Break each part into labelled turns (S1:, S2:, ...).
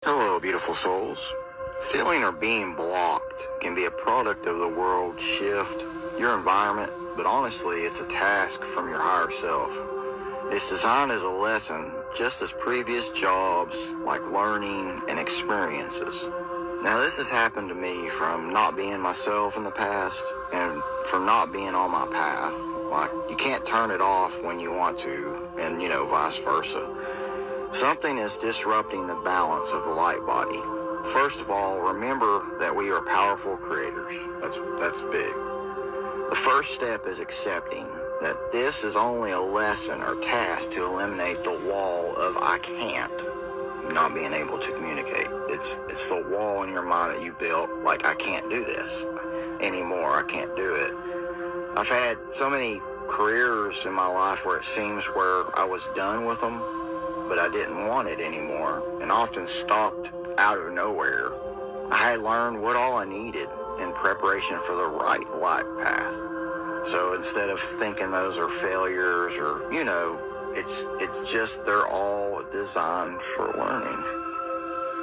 S1: Hello, beautiful souls. Feeling or being blocked can be a product of the world shift, your environment, but honestly, it's a task from your higher self. It's designed as a lesson, just as previous jobs, like learning and experiences. Now, this has happened to me from not being myself in the past and from not being on my path. Like, you can't turn it off when you want to, and, vice versa. Something is disrupting the balance of the light body. First of all, remember that we are powerful creators. That's big. The first step is accepting that this is only a lesson or task to eliminate the wall of I can't, not being able to communicate. It's the wall in your mind that you built, like I can't do this anymore, I can't do it. I've had so many careers in my life where it seems where I was done with them, but I didn't want it anymore, and often stopped out of nowhere. I had learned what all I needed in preparation for the right life path. So instead of thinking those are failures or, it's just they're all designed for learning.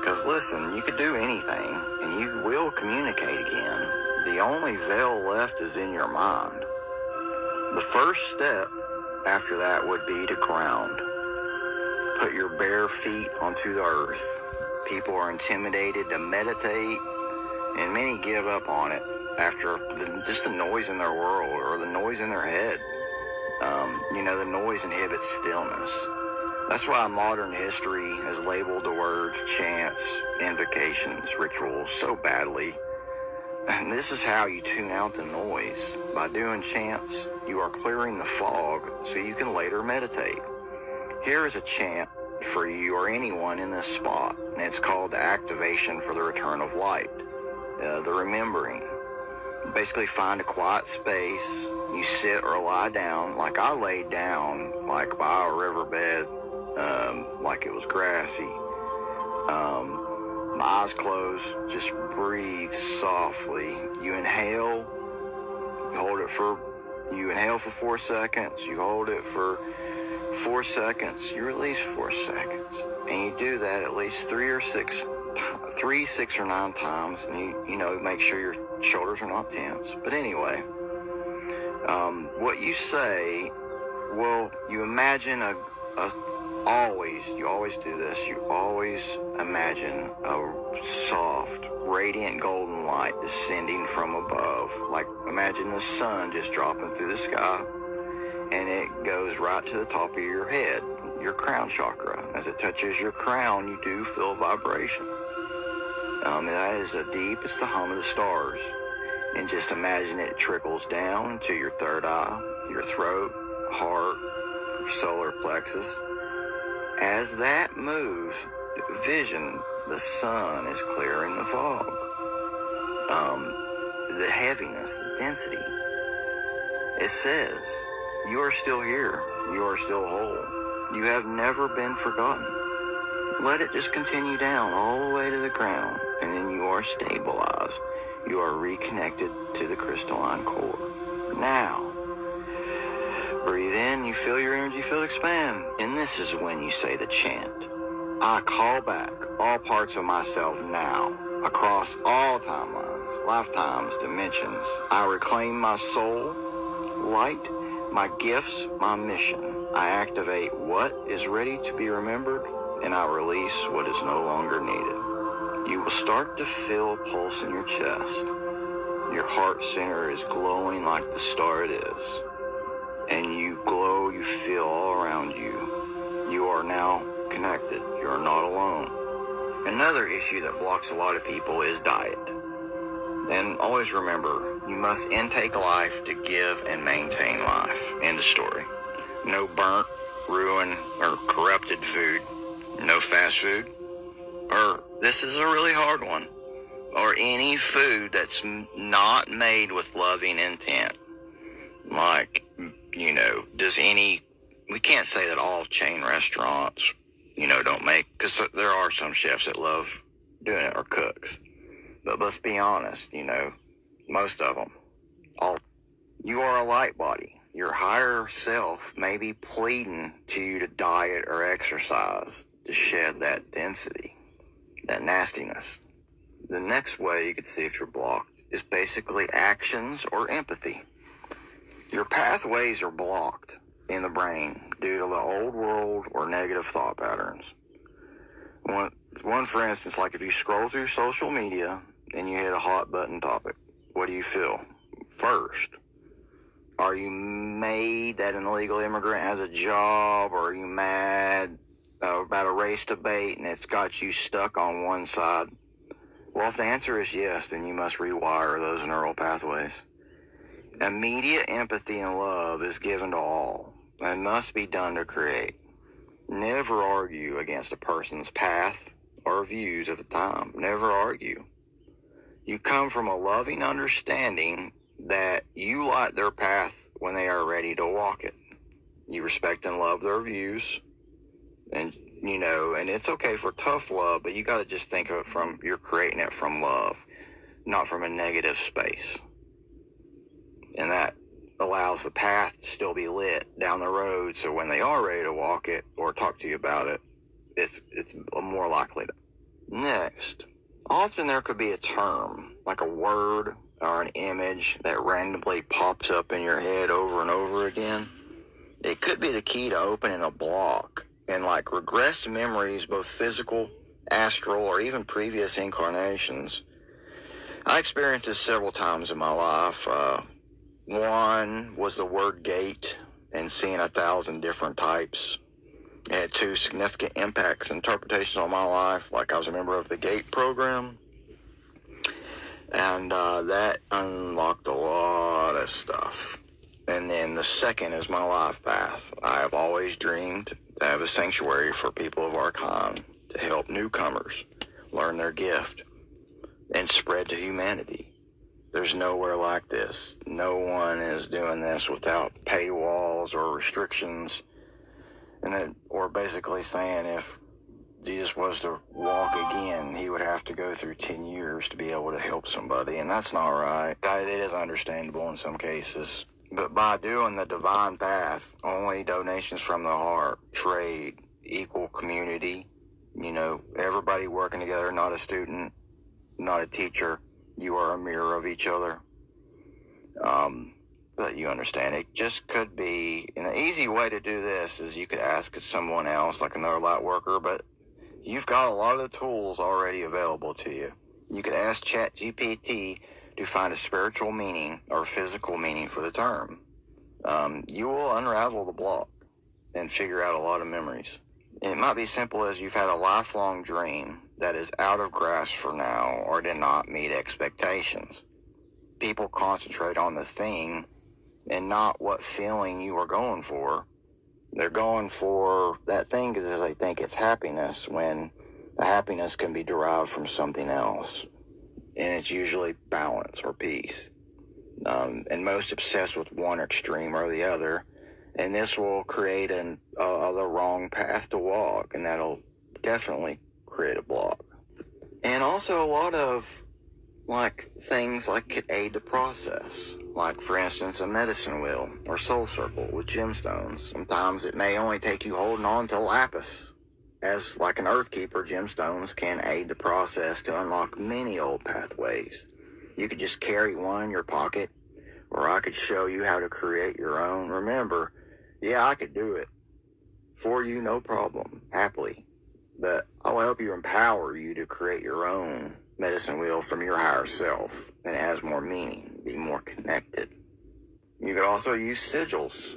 S1: Because listen, you could do anything, and you will communicate again. The only veil left is in your mind. The first step after that would be to ground. Put your bare feet onto the earth. People are intimidated to meditate, and many give up on it after just the noise in their world or the noise in their head. The noise inhibits stillness. That's why modern history has labeled the words chants, invocations, rituals so badly. And this is how you tune out the noise. By doing chants, you are clearing the fog so you can later meditate. Here is a chant for you or anyone in this spot, and it's called the activation for the return of light, the remembering. Basically find a quiet space, you sit or lie down, like I laid down, like by a riverbed, like it was grassy. My eyes closed, just breathe softly. You inhale, you inhale for 4 seconds, you hold it for 4 seconds, you release 4 seconds, and you do that at least 3, 6, or 9 times, and you make sure your shoulders are not tense. But anyway, what you say, well, you imagine you always do this, you always imagine a soft, radiant golden light descending from above. Like, imagine the sun just dropping through the sky, and it goes right to the top of your head, your crown chakra. As it touches your crown, you do feel vibration. That is it's the hum of the stars. And just imagine it trickles down to your third eye, your throat, heart, your solar plexus. As that moves, vision, the sun is clearing the fog. The heaviness, the density. It says, you are still here. You are still whole. You have never been forgotten. Let it just continue down all the way to the ground, and then you are stabilized. You are reconnected to the crystalline core. Now, breathe in, you feel your energy field expand, and this is when you say the chant. I call back all parts of myself now, across all timelines, lifetimes, dimensions. I reclaim my soul, light, my gifts, my mission. I activate what is ready to be remembered, and I release what is no longer needed. You will start to feel a pulse in your chest. Your heart center is glowing like the star it is. And you glow, you feel all around you. You are now connected. You are not alone. Another issue that blocks a lot of people is diet. And always remember, you must intake life to give and maintain life. End of story. No burnt, ruined, or corrupted food. No fast food. Or, this is a really hard one. Or any food that's not made with loving intent. Like, we can't say that all chain restaurants, don't make, because there are some chefs that love doing it, or cooks. But let's be honest, most of them. You are a light body. Your higher self may be pleading to you to diet or exercise to shed that density. nastiness. The next way you could see if you're blocked is basically actions or empathy. Your pathways are blocked in the brain due to the old world or negative thought patterns. One for instance, like if you scroll through social media and you hit a hot button topic, what do you feel? First, are you mad that an illegal immigrant has a job, or are you mad about a race debate and it's got you stuck on one side? Well, if the answer is yes, then you must rewire those neural pathways. Immediate empathy and love is given to all and must be done to create. Never argue against a person's path or views at the time. Never argue. You come from a loving understanding that you light their path when they are ready to walk it. You respect and love their views, and and it's okay for tough love, but you got to just think of it from, you're creating it from love, not from a negative space. And that allows the path to still be lit down the road, so when they are ready to walk it or talk to you about it, it's more likely to. Next, often there could be a term, like a word or an image that randomly pops up in your head over and over again. It could be the key to opening a block and like regressed memories, both physical, astral, or even previous incarnations. I experienced this several times in my life. One was the word gate and seeing 1,000 different types. It had two significant impacts and interpretations on my life. Like, I was a member of the GATE program, and that unlocked a lot of stuff. And then the second is my life path. I have always dreamed to have a sanctuary for people of our kind, to help newcomers learn their gift and spread to humanity. There's nowhere like this. No one is doing this without paywalls or restrictions. Or basically saying if Jesus was to walk again, he would have to go through 10 years to be able to help somebody. And that's not right. It is understandable in some cases. But by doing the divine path, only donations from the heart, trade, equal community, everybody working together, not a student, not a teacher. You are a mirror of each other. But you understand, it just could be, and an easy way to do this is you could ask someone else, like another light worker, but you've got a lot of the tools already available to you. You could ask ChatGPT to find a spiritual meaning or physical meaning for the term. You will unravel the block and figure out a lot of memories. And it might be simple as you've had a lifelong dream that is out of grasp for now or did not meet expectations. People concentrate on the thing and not what feeling you are going for. They're going for that thing because they think it's happiness, when the happiness can be derived from something else. And it's usually balance or peace. And most obsessed with one extreme or the other. And this will create the wrong path to walk, and that'll definitely create a block. And also a lot of things like could aid the process. Like, for instance, a medicine wheel or soul circle with gemstones. Sometimes it may only take you holding on to lapis. As like an earth keeper, gemstones can aid the process to unlock many old pathways. You could just carry one in your pocket, or I could show you how to create your own. Remember, yeah, I could do it for you, no problem, happily. But I will help you, empower you to create your own medicine wheel from your higher self, and it has more meaning, be more connected. You could also use sigils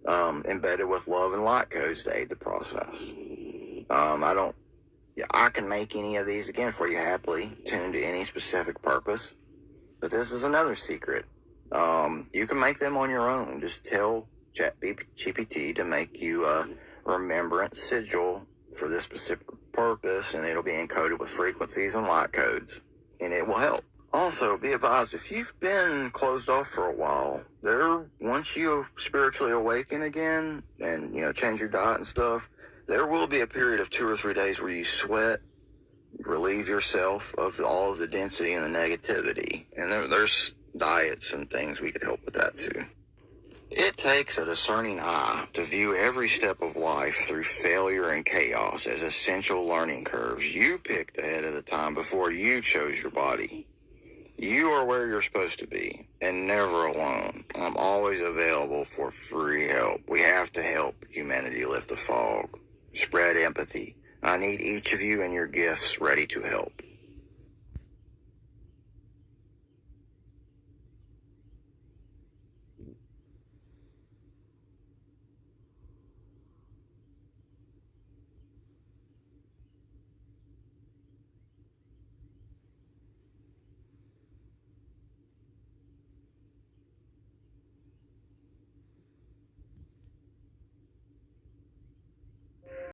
S1: embedded with love and light codes to aid the process. I can make any of these again for you happily, tuned to any specific purpose. But this is another secret. You can make them on your own. Just tell ChatGPT to make you a remembrance sigil for this specific purpose, and it'll be encoded with frequencies and light codes, and it will help. Also, be advised, if you've been closed off for a while, once you spiritually awaken again and, change your diet and stuff, there will be a period of 2 or 3 days where you sweat, relieve yourself of all of the density and the negativity. And there's diets and things we could help with that too. It takes a discerning eye to view every step of life through failure and chaos as essential learning curves you picked ahead of the time before you chose your body. You are where you're supposed to be, and never alone. I'm always available for free help. We have to help humanity lift the fog. Spread empathy. I need each of you and your gifts ready to help.